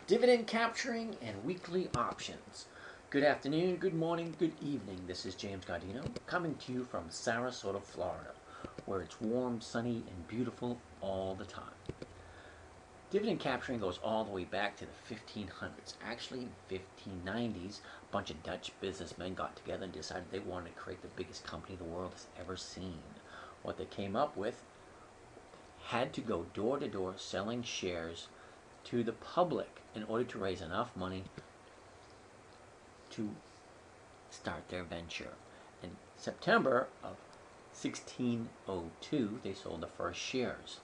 Dividend Capturing and Weekly Options. Good afternoon, good morning, good evening. This is James Gardino coming to you from Sarasota, Florida, where it's warm, sunny, and beautiful all the time. Dividend capturing goes all the way back to the 1500s. Actually, in the 1590s, a bunch of Dutch businessmen got together and decided they wanted to create the biggest company the world has ever seen. What they came up with had to go door to door selling shares to the public in order to raise enough money to start their venture. In September of 1602, they sold the first shares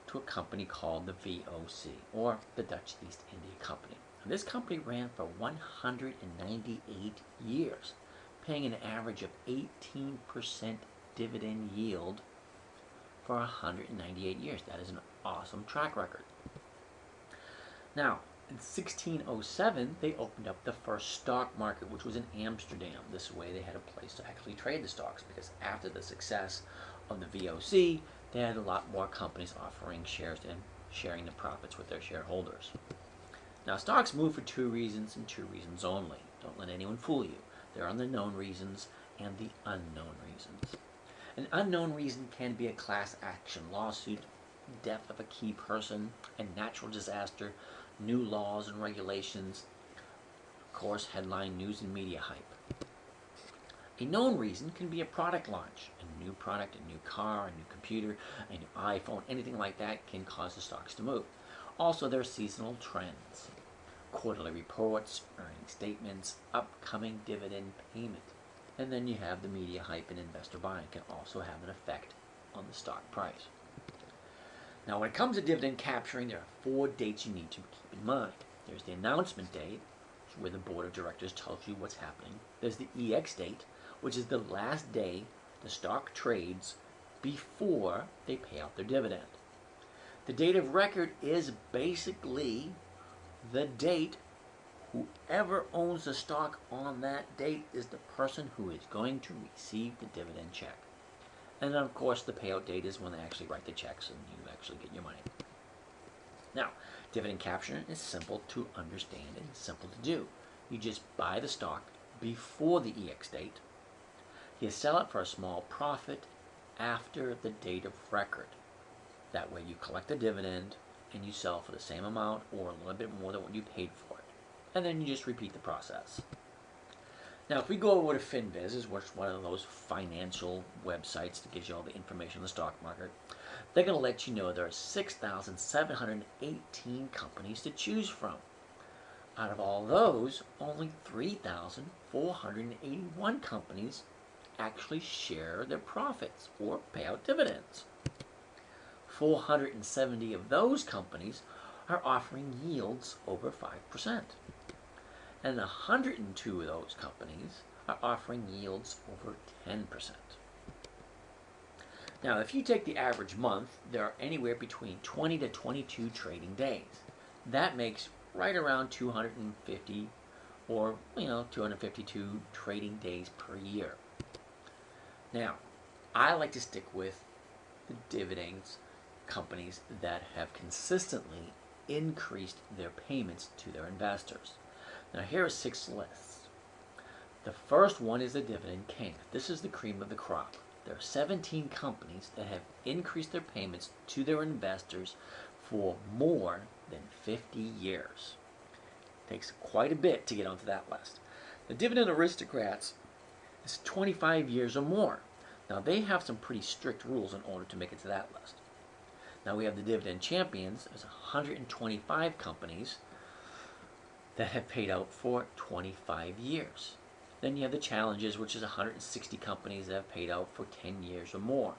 to a company called the VOC, or the Dutch East India Company. And this company ran for 198 years, paying an average of 18% dividend yield for 198 years. That is an awesome track record. Now, in 1607, they opened up the first stock market, which was in Amsterdam. This way they had a place to actually trade the stocks, because after the success of the VOC, they had a lot more companies offering shares and sharing the profits with their shareholders. Now, stocks move for two reasons and two reasons only. Don't let anyone fool you. There are the known reasons and the unknown reasons. An unknown reason can be a class action lawsuit, death of a key person, a natural disaster, new laws and regulations, of course, headline news and media hype. A known reason can be a product launch. A new product, a new car, a new computer, a new iPhone, anything like that can cause the stocks to move. Also, there are seasonal trends, quarterly reports, earnings statements, upcoming dividend payment. And then you have the media hype and investor buying can also have an effect on the stock price. Now, when it comes to dividend capturing, there are 4 dates you need to keep in mind. There's the announcement date, where the board of directors tells you what's happening. There's the EX date, which is the last day the stock trades before they pay out their dividend. The date of record is basically the date whoever owns the stock on that date is the person who is going to receive the dividend check. And then, of course, the payout date is when they actually write the checks and you actually get your money. Now, dividend capture is simple to understand and simple to do. You just buy the stock before the EX date. You sell it for a small profit after the date of record. That way you collect the dividend and you sell for the same amount or a little bit more than what you paid for it. And then you just repeat the process. Now, if we go over to FinViz, which is one of those financial websites that gives you all the information on the stock market, they're going to let you know there are 6,718 companies to choose from. Out of all those, only 3,481 companies actually share their profits or pay out dividends. 470 of those companies are offering yields over 5%. And 102 of those companies are offering yields over 10%. Now, if you take the average month, there are anywhere between 20 to 22 trading days. That makes right around 250 or 252 trading days per year. Now, I like to stick with the dividends companies that have consistently increased their payments to their investors. Now, here are 6 lists. The first one is the Dividend Kings. This is the cream of the crop. There are 17 companies that have increased their payments to their investors for more than 50 years. It takes quite a bit to get onto that list. The Dividend Aristocrats is 25 years or more. Now, they have some pretty strict rules in order to make it to that list. Now, we have the Dividend Champions. There's 125 companies that have paid out for 25 years. Then you have the Challenges, which is 160 companies that have paid out for 10 years or more.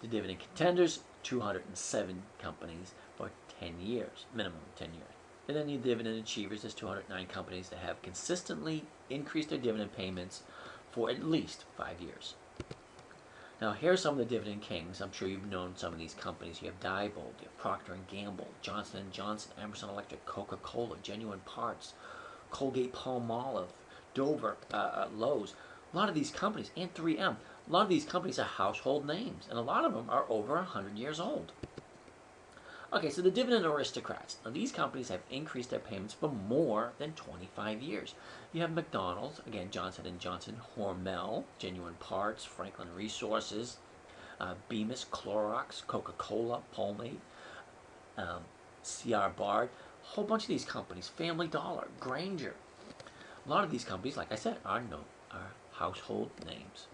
The Dividend Contenders, 207 companies for 10 years, minimum 10 years. And then the Dividend Achievers is 209 companies that have consistently increased their dividend payments for at least 5 years. Now, here are some of the Dividend Kings. I'm sure you've known some of these companies. You have Diebold, you have Procter & Gamble, Johnson & Johnson, Emerson Electric, Coca-Cola, Genuine Parts, Colgate-Palmolive, Dover, Lowe's. A lot of these companies, and 3M, a lot of these companies are household names, and a lot of them are over 100 years old. Okay, so the Dividend Aristocrats. Now, these companies have increased their payments for more than 25 years. You have McDonald's, again, Johnson & Johnson, Hormel, Genuine Parts, Franklin Resources, Bemis, Clorox, Coca-Cola, Palmate, C.R. Bard, a whole bunch of these companies, Family Dollar, Granger. A lot of these companies, like I said, are household names.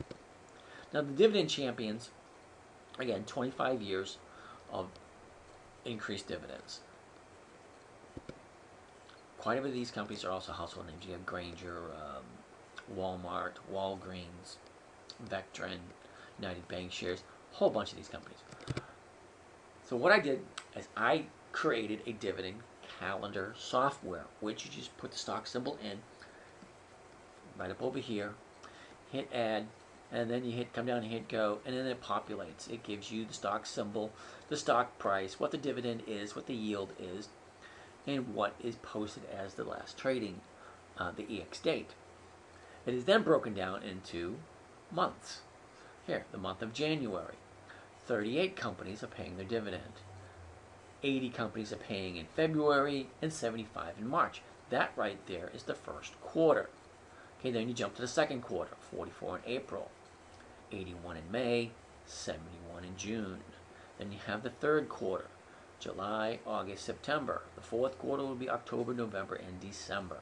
Now, the Dividend Champions, again, 25 years of increased dividends. Quite a bit of these companies are also household names. You have Granger, Walmart, Walgreens, Vectren, United Bank Shares, a whole bunch of these companies. So what I did is I created a dividend calendar software, which you just put the stock symbol in, right up over here, hit add, and then you come down and hit go, and then it populates. It gives you the stock symbol, the stock price, what the dividend is, what the yield is, and what is posted as the last trading, the EX date. It is then broken down into months. Here, the month of January, 38 companies are paying their dividend. 80 companies are paying in February and 75 in March. That right there is the first quarter. Okay, then you jump to the second quarter, 44 in April, 81 in May, 71 in June. Then you have the third quarter, July, August, September. The fourth quarter will be October, November, and December.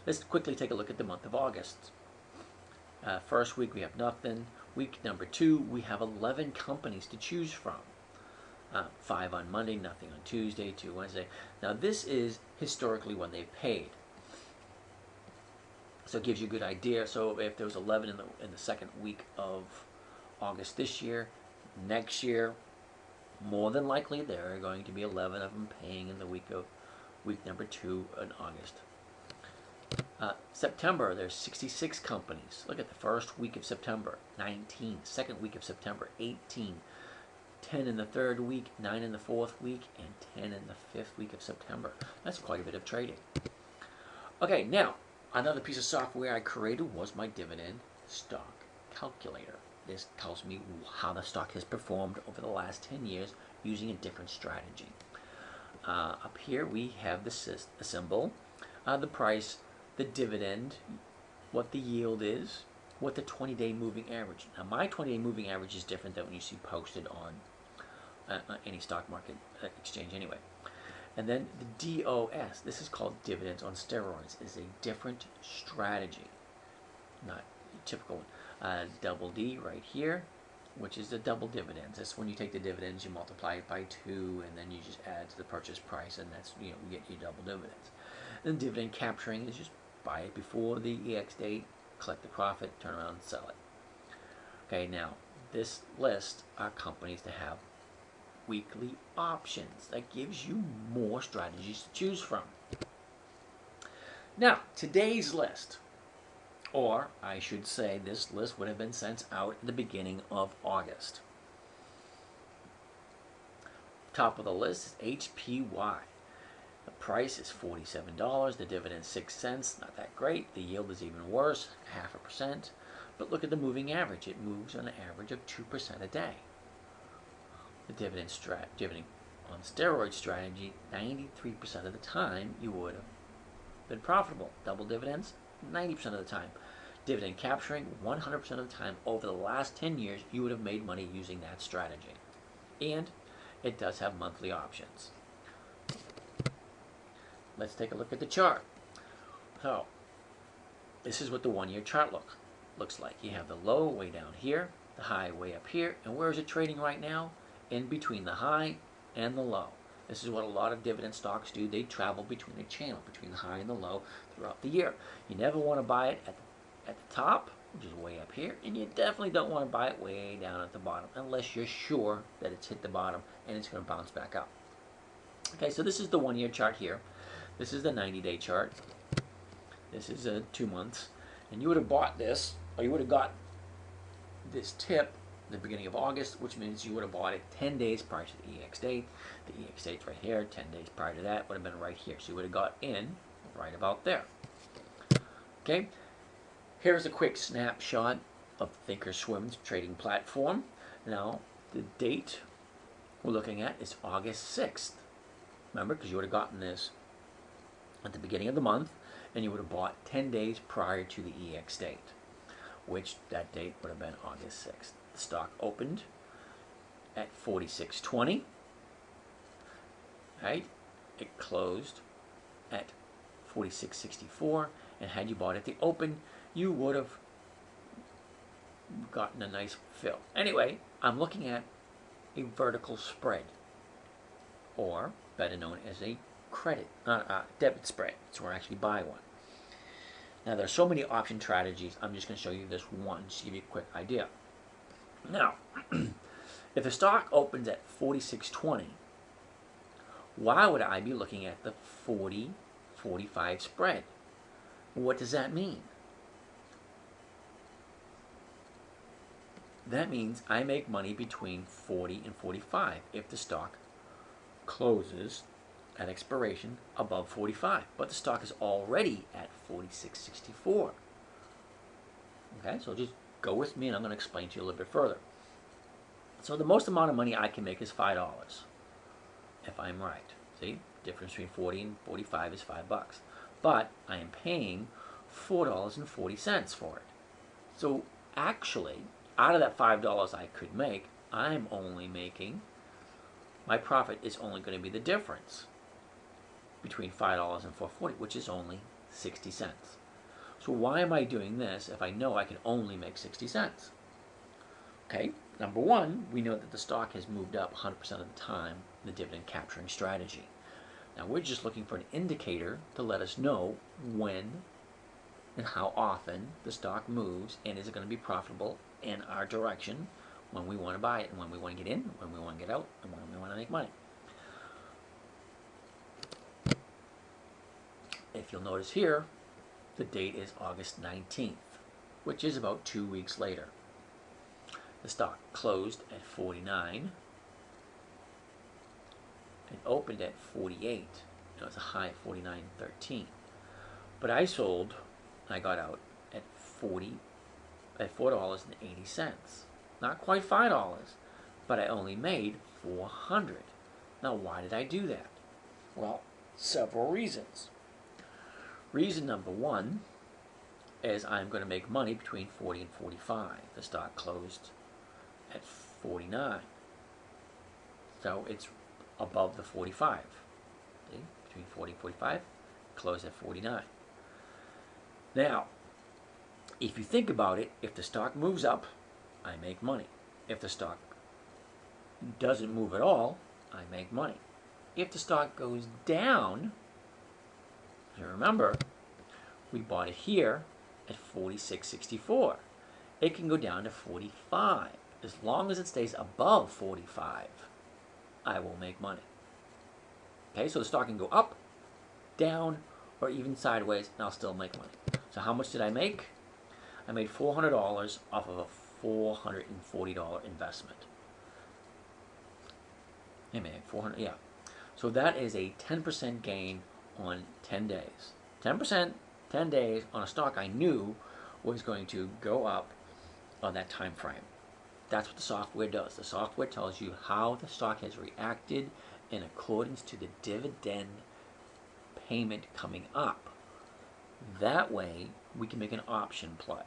Let's quickly take a look at the month of August. First week we have nothing. Week number 2 we have 11 companies to choose from. 5 on Monday, nothing on Tuesday, 2 Wednesday. Now this is historically when they've paid. So it gives you a good idea. So if there was 11 in the second week of August this year, next year, more than likely there are going to be 11 of them paying in the week number 2 in August. September, there's 66 companies. Look at the first week of September, 19. Second week of September, 18. 10 in the third week, 9 in the fourth week, and 10 in the fifth week of September. That's quite a bit of trading. Okay, now, another piece of software I created was my dividend stock calculator. This tells me how the stock has performed over the last 10 years using a different strategy. Up here we have the symbol, the price, the dividend, what the yield is, what the 20-day moving average. Now my 20-day moving average is different than what you see posted on any stock market exchange anyway. And then the DOS, this is called dividends on steroids, is a different strategy, not typical one. Double D right here, which is the double dividends. That's when you take the dividends, you multiply it by 2, and then you just add to the purchase price, and that's, you get your double dividends. Then dividend capturing is just buy it before the EX date, collect the profit, turn around and sell it. Okay, now this list are companies that have weekly options. That gives you more strategies to choose from. Now, today's list, or I should say this list would have been sent out at the beginning of August. Top of the list is HPY. The price is $47. The dividend 6 cents. Not that great. The yield is even worse, 0.5%. But look at the moving average. It moves on an average of 2% a day. The dividend on steroid strategy, 93% of the time you would have been profitable. Double dividends, 90% of the time. Dividend capturing, 100% of the time. Over the last 10 years, you would have made money using that strategy. And it does have monthly options. Let's take a look at the chart. So, this is what the 1-year chart looks like. You have the low way down here, the high way up here, and where is it trading right now? In between the high and the low. This is what a lot of dividend stocks do. They travel between a channel, between the high and the low throughout the year. You never want to buy it at the top, which is way up here, and you definitely don't want to buy it way down at the bottom unless you're sure that it's hit the bottom and it's going to bounce back up. Okay, so this is the 1-year chart here. This is the 90-day chart. This is 2 months. And you would have bought this, or you would have got this tip the beginning of August, which means you would have bought it 10 days prior to the EX date. The EX date's right here. 10 days prior to that would have been right here. So you would have got in right about there. Okay, here's a quick snapshot of Thinkorswim's trading platform. Now, the date we're looking at is August 6th. Remember, because you would have gotten this at the beginning of the month, and you would have bought 10 days prior to the EX date, which that date would have been August 6th. The stock opened at 46.20, right? It closed at 46.64, and had you bought at the open, you would have gotten a nice fill. Anyway, I'm looking at a vertical spread, or better known as a debit spread. So we're actually buy one. Now there's so many option strategies. I'm just going to show you this one just to give you a quick idea. Now, if the stock opens at 46.20, why would I be looking at the 40-45 spread? What does that mean? That means I make money between 40 and 45 if the stock closes at expiration above 45. But the stock is already at 46.64. Okay, so just go with me and I'm going to explain to you a little bit further. So the most amount of money I can make is $5, if I'm right. See, difference between 40 and 45 is $5. But I am paying $4.40 for it. So actually, out of that $5 I could make, I'm only making, my profit is only going to be the difference between $5 and $4.40, which is only 60 cents. So why am I doing this if I know I can only make 60 cents? Okay, number one, we know that the stock has moved up 100% of the time in the dividend capturing strategy. Now we're just looking for an indicator to let us know when and how often the stock moves, and is it going to be profitable in our direction when we want to buy it, and when we want to get in, when we want to get out, and when we want to make money. If you'll notice here, the date is August 19th, which is about 2 weeks later. The stock closed at 49 and opened at 48. It was a high of 49.13. But I sold, I got out at $4.80. Not quite $5, but I only made $400. Now why did I do that? Well, several reasons. Reason number one is I'm going to make money between 40 and 45. The stock closed at 49. So it's above the 45. See? Between 40 and 45, closed at 49. Now, if you think about it, if the stock moves up, I make money. If the stock doesn't move at all, I make money. If the stock goes down, you remember, we bought it here at 46.64. It can go down to 45. As long as it stays above 45, I will make money. Okay, so the stock can go up, down, or even sideways, and I'll still make money. So how much did I make? I made $400 off of a $440 investment. Hey man, 400, yeah. So that is a 10% gain on 10 days. 10%, 10 days on a stock I knew was going to go up on that time frame. That's what the software does. The software tells you how the stock has reacted in accordance to the dividend payment coming up. That way, we can make an option play.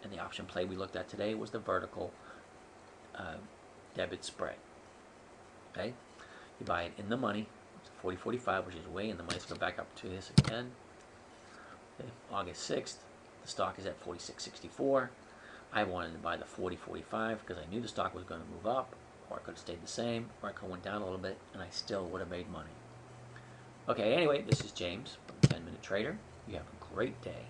And the option play we looked at today was the vertical debit spread. Okay? You buy it in the money. It's 40.45, which is way in the money. Let's go back up to this again. Okay. August 6th, the stock is at 46.64. I wanted to buy the 40.45 because I knew the stock was going to move up, or it could have stayed the same, or it could have went down a little bit, and I still would have made money. Okay, anyway, this is James from 10 Minute Trader. You have a great day.